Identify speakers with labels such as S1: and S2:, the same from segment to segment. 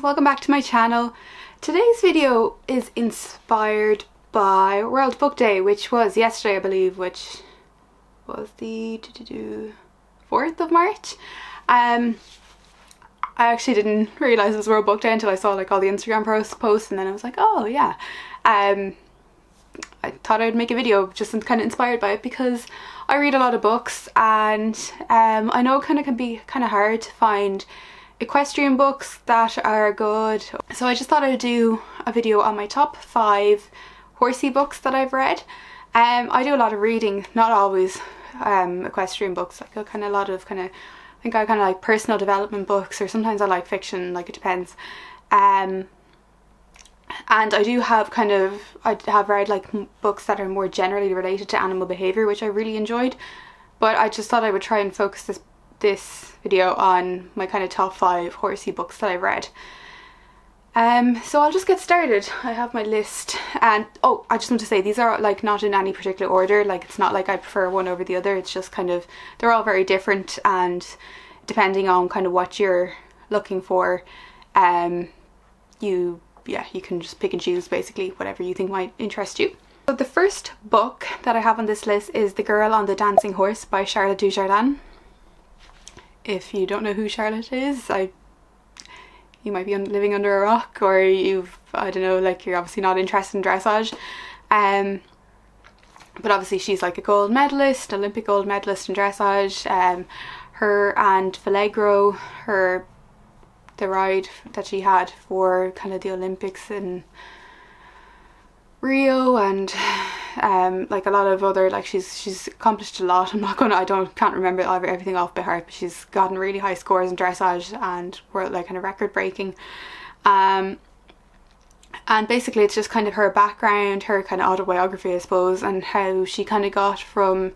S1: welcome back to my channel. Today's video is inspired by World Book Day, which was yesterday I believe, which was the 4th of March. I actually didn't realise it was World Book Day until I saw like all the Instagram posts, and then I was like, oh yeah. I thought I'd make a video just kind of inspired by it because I read a lot of books, and I know it can be kind of hard to find equestrian books that are good. So I just thought I'd do a video on my top 5 horsey books that I've read. I do a lot of reading, not always equestrian books. Like I think I kind of like personal development books, or sometimes I like fiction, like it depends. And I do have I have read like books that are more generally related to animal behaviour, which I really enjoyed, but I just thought I would try and focus this video on my kind of top 5 horsey books that I've read. So I'll just get started. I have my list, and oh, I just want to say these are like not in any particular order. Like it's not like I prefer one over the other. It's just they're all very different, and depending on kind of what you're looking for, you can just pick and choose basically whatever you think might interest you. So the first book that I have on this list is The Girl on the Dancing Horse by Charlotte Dujardin. If you don't know who Charlotte is, you might be living under a rock, or I don't know, like you're obviously not interested in dressage. But obviously she's like a gold medalist, Olympic gold medalist in dressage. Her and Vallegro, the ride that she had for kind of the Olympics in Rio, and like a lot of other, like she's accomplished a lot. Can't remember everything off by heart, but she's gotten really high scores in dressage and were like kind of record breaking. And basically it's just kind of her background, her kind of autobiography I suppose, and how she kind of got from,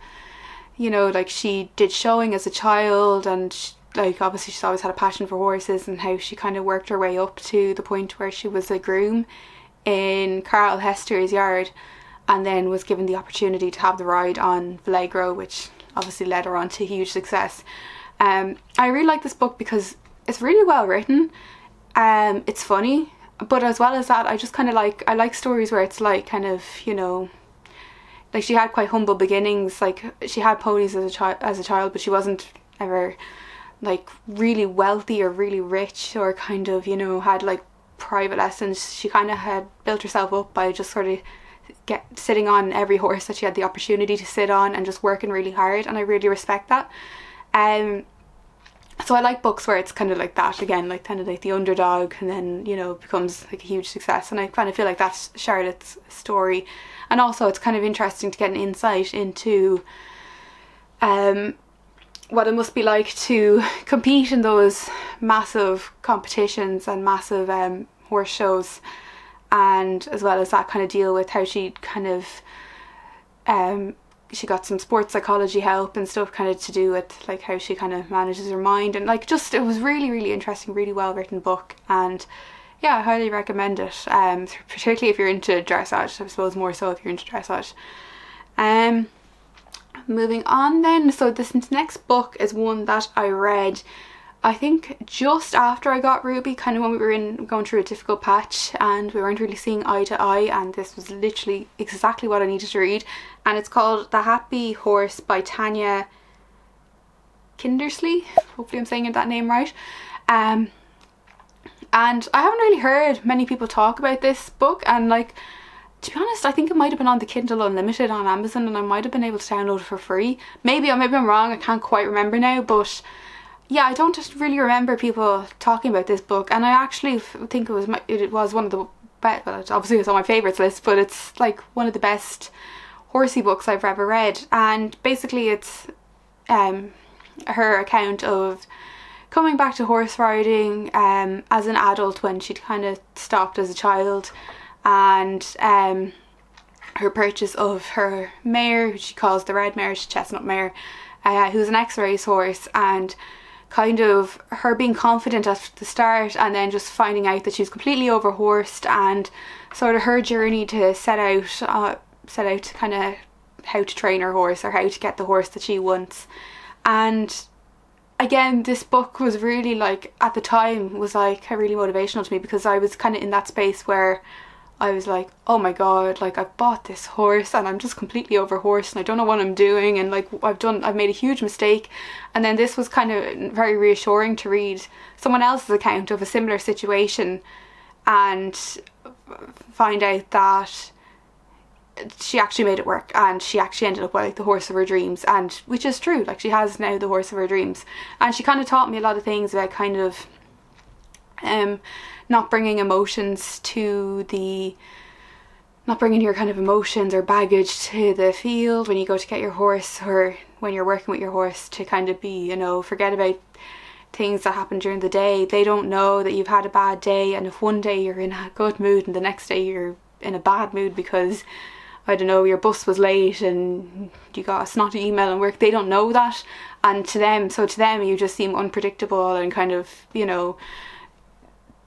S1: you know, like she did showing as a child, and like obviously she's always had a passion for horses, and how she kind of worked her way up to the point where she was a groom in Carl Hester's yard, and then was given the opportunity to have the ride on Vallegro, which obviously led her on to huge success. I really like this book because it's really well written. It's funny, but as well as that, I just kind of I like stories where it's like kind of, you know, like she had quite humble beginnings. Like she had ponies as a child, but she wasn't ever like really wealthy or really rich, or kind of, you know, had like private lessons. She kind of had built herself up by just sort of sitting on every horse that she had the opportunity to sit on, and just working really hard, and I really respect that. So I like books where it's kind of like that again, like kind of like the underdog, and then, you know, becomes like a huge success, and I kind of feel like that's Charlotte's story. And also it's kind of interesting to get an insight into what it must be like to compete in those massive competitions and massive horse shows, and as well as that kind of deal with how she kind of she got some sports psychology help and stuff kind of to do with like how she kind of manages her mind, and like just it was really interesting, really well written book, and yeah, I highly recommend it, particularly if you're into dressage. I suppose more so if you're into dressage. Moving on then, so this next book is one that I read I think just after I got Ruby, kind of when we were going through a difficult patch and we weren't really seeing eye to eye, and this was literally exactly what I needed to read, and it's called The Happy Horse by Tanya Kindersley. Hopefully I'm saying that name right. And I haven't really heard many people talk about this book, and like, to be honest, I think it might have been on the Kindle Unlimited on Amazon, and I might have been able to download it for free. Maybe I'm wrong, I can't quite remember now, but yeah, I don't just really remember people talking about this book, and I actually think it was one of the best, well, obviously it's on my favourites list, but it's like one of the best horsey books I've ever read. And basically it's her account of coming back to horse riding as an adult when she'd kind of stopped as a child, and her purchase of her mare, which she calls the red mare, chestnut mare, who's an ex-race horse, and kind of her being confident at the start, and then just finding out that she's completely overhorsed, and sort of her journey to set out kind of how to train her horse, or how to get the horse that she wants. And again, this book was really like, at the time, was like really motivational to me, because I was kind of in that space where I was like, oh my god, like I've bought this horse and I'm just completely overhorsed and I don't know what I'm doing, and like I've made a huge mistake. And then this was kind of very reassuring to read someone else's account of a similar situation and find out that she actually made it work, and she actually ended up with like the horse of her dreams, and which is true, like she has now the horse of her dreams. And she kind of taught me a lot of things about kind of not bringing emotions to the, not bringing your kind of emotions or baggage to the field when you go to get your horse, or when you're working with your horse, to kind of be, you know, forget about things that happen during the day. They don't know that you've had a bad day, and if one day you're in a good mood and the next day you're in a bad mood because, I don't know, your bus was late and you got a snotty email at work, they don't know that. And to them, you just seem unpredictable and kind of, you know,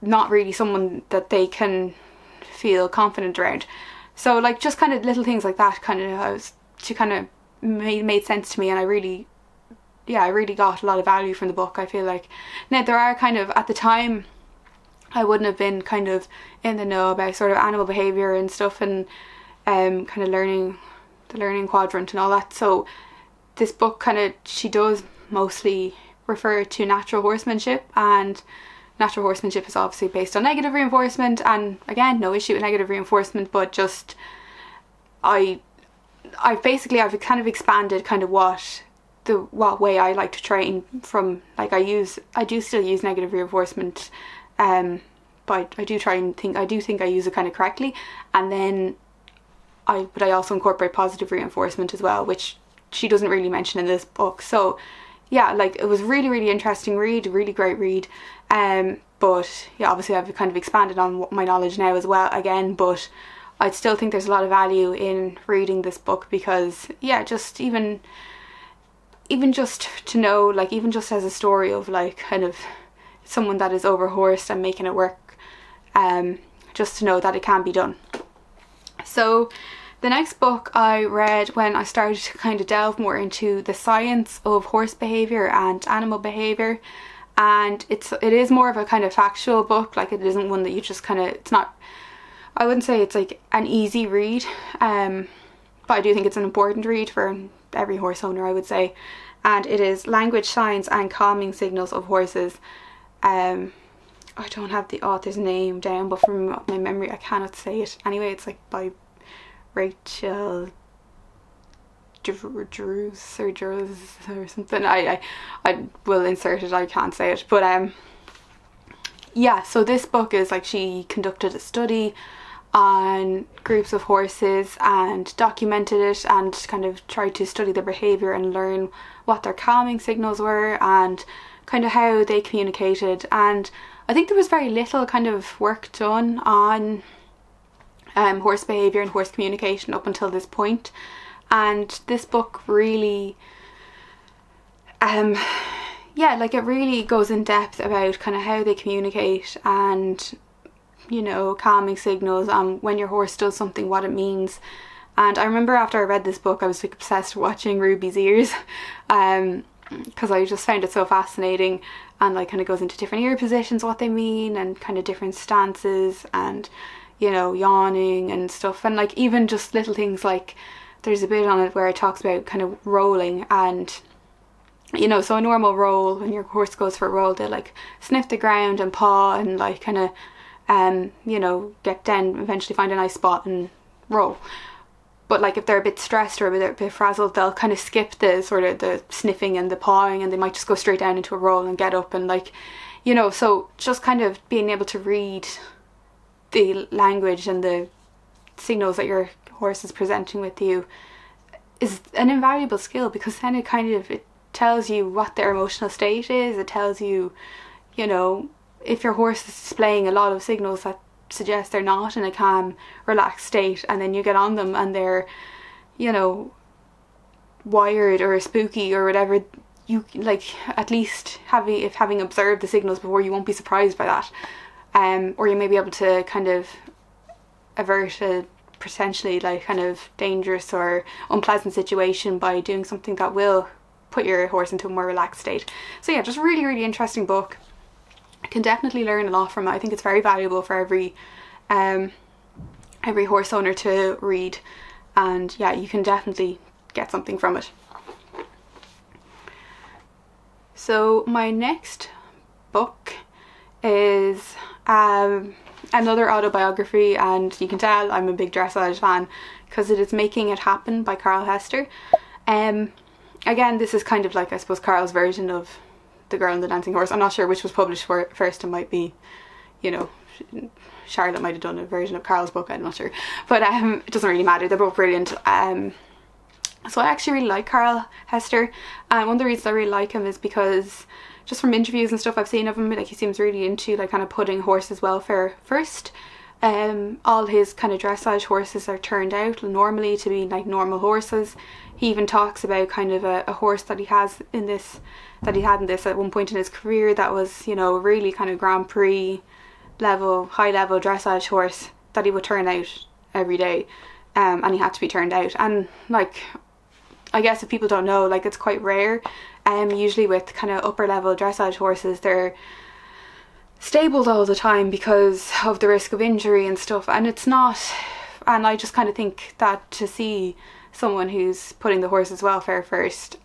S1: not really someone that they can feel confident around. So like just kind of little things like that kind of made sense to me, and I really got a lot of value from the book, I feel like. Now there are kind of, at the time I wouldn't have been kind of in the know about sort of animal behaviour and stuff, and kind of learning the learning quadrant and all that. So this book kind of, she does mostly refer to natural horsemanship, and natural horsemanship is obviously based on negative reinforcement, and again, no issue with negative reinforcement, but just I've kind of expanded kind of what way I like to train from. Like I do still use negative reinforcement, but I do think I use it kind of correctly, and then I also incorporate positive reinforcement as well, which she doesn't really mention in this book. So yeah, like it was really interesting read, really great read. But yeah, obviously I've kind of expanded on my knowledge now as well again, but I still think there's a lot of value in reading this book, because yeah, just even just to know, like even just as a story of like kind of someone that is overhorsed and making it work, just to know that it can be done. So the next book I read when I started to kind of delve more into the science of horse behaviour and animal behaviour, and it is more of a kind of factual book. Like it isn't one that you just kind of, it's not, I wouldn't say it's like an easy read, but I do think it's an important read for every horse owner, I would say. And it is Language, Signs and Calming Signals of Horses. I don't have the author's name down, but from my memory I cannot say it. Anyway, it's like by Rachel Drews or something. I will insert it, I can't say it. But yeah, so this book is like, she conducted a study on groups of horses and documented it, and kind of tried to study their behaviour and learn what their calming signals were and kind of how they communicated. And I think there was very little kind of work done on horse behaviour and horse communication up until this point. And this book really yeah, like it really goes in depth about kind of how they communicate, and you know, calming signals, and when your horse does something, what it means. And I remember after I read this book, I was like obsessed with watching Ruby's ears, because I just found it so fascinating, and like kind of goes into different ear positions, what they mean, and kind of different stances, and you know, yawning and stuff. And like even just little things, like there's a bit on it where it talks about kind of rolling, and you know, so a normal roll, when your horse goes for a roll, they like sniff the ground and paw and like kind of you know, get down, eventually find a nice spot and roll. But like if they're a bit stressed or a bit frazzled, they'll kind of skip the sort of the sniffing and the pawing, and they might just go straight down into a roll and get up, and like, you know, so just kind of being able to read the language and the signals that your horse is presenting with you is an invaluable skill, because then it tells you what their emotional state is. It tells you, you know, if your horse is displaying a lot of signals that suggest they're not in a calm, relaxed state, and then you get on them and they're, you know, wired or spooky or whatever, you like, at least having observed the signals before, you won't be surprised by that, or you may be able to kind of avert a potentially like kind of dangerous or unpleasant situation by doing something that will put your horse into a more relaxed state. So yeah, just really, really interesting book. I can definitely learn a lot from it. I think it's very valuable for every horse owner to read, and yeah, you can definitely get something from it. So my next book is another autobiography, and you can tell I'm a big dressage fan because it is Making It Happen by Carl Hester. Again, this is kind of like, I suppose, Carl's version of The Girl and the Dancing Horse. I'm not sure which was published first. It might be, you know, Charlotte might have done a version of Carl's book, I'm not sure, but it doesn't really matter, they're both brilliant. So I actually really like Carl Hester, and one of the reasons I really like him is because just from interviews and stuff I've seen of him, like, he seems really into like kind of putting horses' welfare first. All his kind of dressage horses are turned out normally to be like normal horses. He even talks about kind of a horse that he had in this at one point in his career that was, you know, really kind of Grand Prix level, high level dressage horse that he would turn out every day, and he had to be turned out. And like, I guess if people don't know, like, it's quite rare. Usually with kind of upper level dressage horses, they're stabled all the time because of the risk of injury and stuff, and it's not. And I just kind of think that to see someone who's putting the horse's welfare first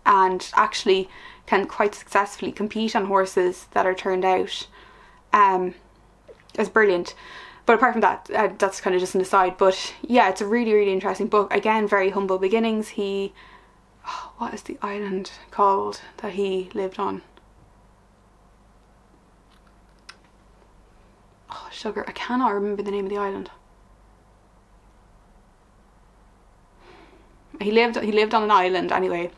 S1: and actually can quite successfully compete on horses that are turned out is brilliant. But apart from that, that's kind of just an aside. But yeah, it's a really, really interesting book. Again, very humble beginnings. What is the island called that he lived on? Oh, sugar, I cannot remember the name of the island. He lived on an island anyway,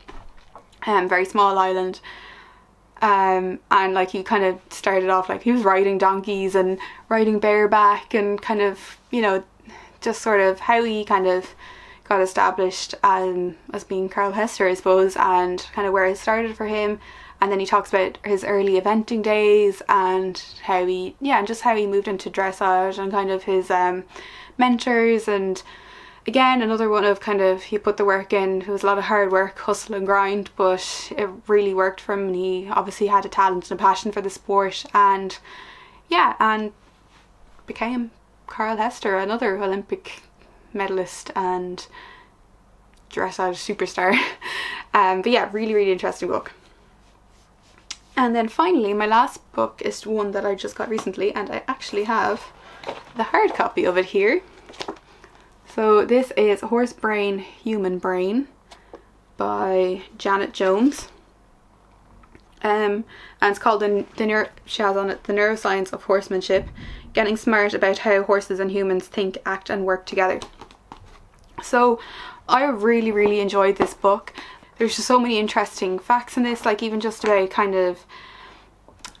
S1: very small island. And like, he kind of started off like he was riding donkeys and riding bareback, and kind of, you know, just sort of how he kind of got established as being Carl Hester, I suppose, and kind of where it started for him. And then he talks about his early eventing days and how he moved into dressage and kind of his mentors. And again, another one of kind of, he put the work in. It was a lot of hard work, hustle and grind, but it really worked for him, and he obviously had a talent and a passion for the sport, and yeah, and became Carl Hester, another Olympic medalist and dressage superstar. But yeah, really, really interesting book. And then finally, my last book is one that I just got recently, and I actually have the hard copy of it here. So this is Horse Brain, Human Brain by Janet Jones. And it's called she has on it The Neuroscience of Horsemanship, Getting Smart About How Horses and Humans Think, Act and Work Together. So I really, really enjoyed this book. There's just so many interesting facts in this, like even just about kind of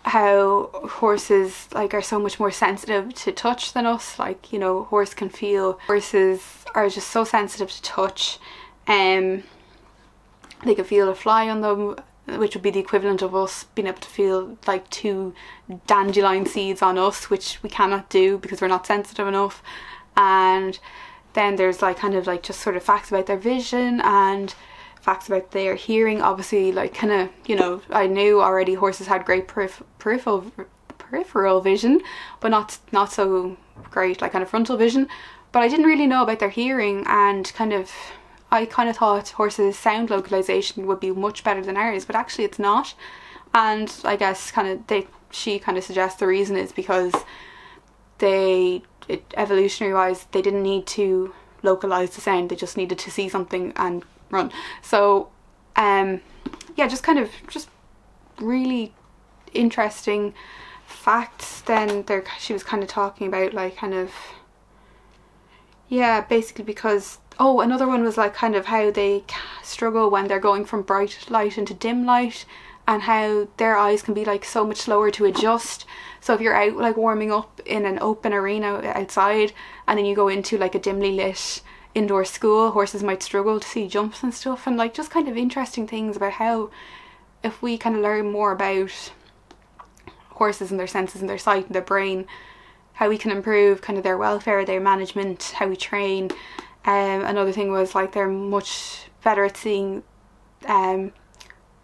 S1: how horses like are so much more sensitive to touch than us. Like, you know, horses are just so sensitive to touch. They can feel a fly on them, which would be the equivalent of us being able to feel like 2 dandelion seeds on us, which we cannot do because we're not sensitive enough. And then there's like kind of like just sort of facts about their vision and facts about their hearing. Obviously, like, kind of, you know, I knew already horses had great peripheral vision, but not so great like kind of frontal vision. But I didn't really know about their hearing, and I kind of thought horses' sound localization would be much better than ours, but actually it's not. And I guess she kind of suggests the reason is because evolutionary wise, they didn't need to localize the sound, they just needed to see something and run. So yeah, just really interesting facts. Then she was kind of talking about like kind of, yeah, basically because, oh, another one was like kind of how they struggle when they're going from bright light into dim light, and how their eyes can be like so much slower to adjust. So if you're out like warming up in an open arena outside, and then you go into like a dimly lit indoor school, horses might struggle to see jumps and stuff. And like just kind of interesting things about how, if we kind of learn more about horses and their senses and their sight and their brain, how we can improve kind of their welfare, their management, how we train. Another thing was like they're much better at seeing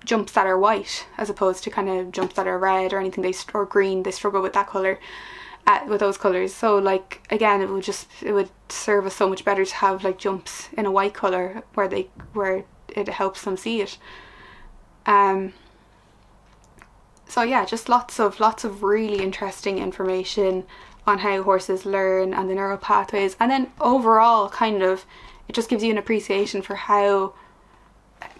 S1: jumps that are white as opposed to kind of jumps that are red or anything, or green. They struggle with that colour, with those colours. So like again, it would serve us so much better to have like jumps in a white colour where it helps them see it. So yeah, just lots of really interesting information on how horses learn and the neural pathways, and then overall kind of it just gives you an appreciation for how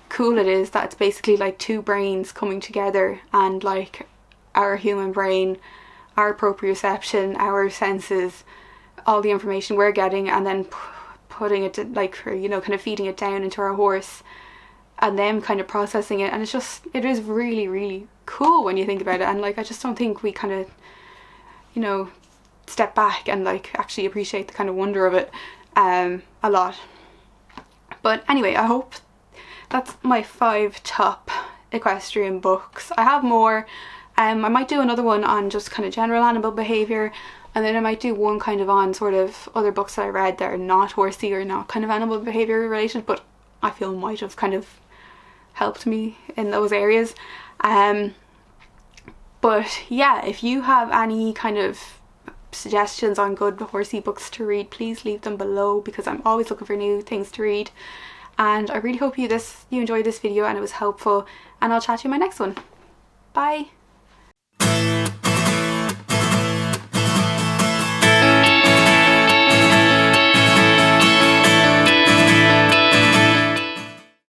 S1: cool it is that it's basically like two brains coming together, and like our human brain, our proprioception, our senses, all the information we're getting, and then putting it to, like, or, you know, kind of feeding it down into our horse and them kind of processing it. And it is really, really cool when you think about it. And like I just don't think we kind of, you know, step back and like actually appreciate the kind of wonder of it a lot. But anyway, I hope that's my 5 top equestrian books. I have more. I might do another one on just kind of general animal behaviour, and then I might do one kind of on sort of other books that I read that are not horsey or not kind of animal behaviour related, but I feel might have kind of helped me in those areas. But yeah, if you have any kind of suggestions on good horsey books to read, please leave them below, because I'm always looking for new things to read. And I really hope you enjoyed this video and it was helpful, and I'll chat to you in my next one. Bye!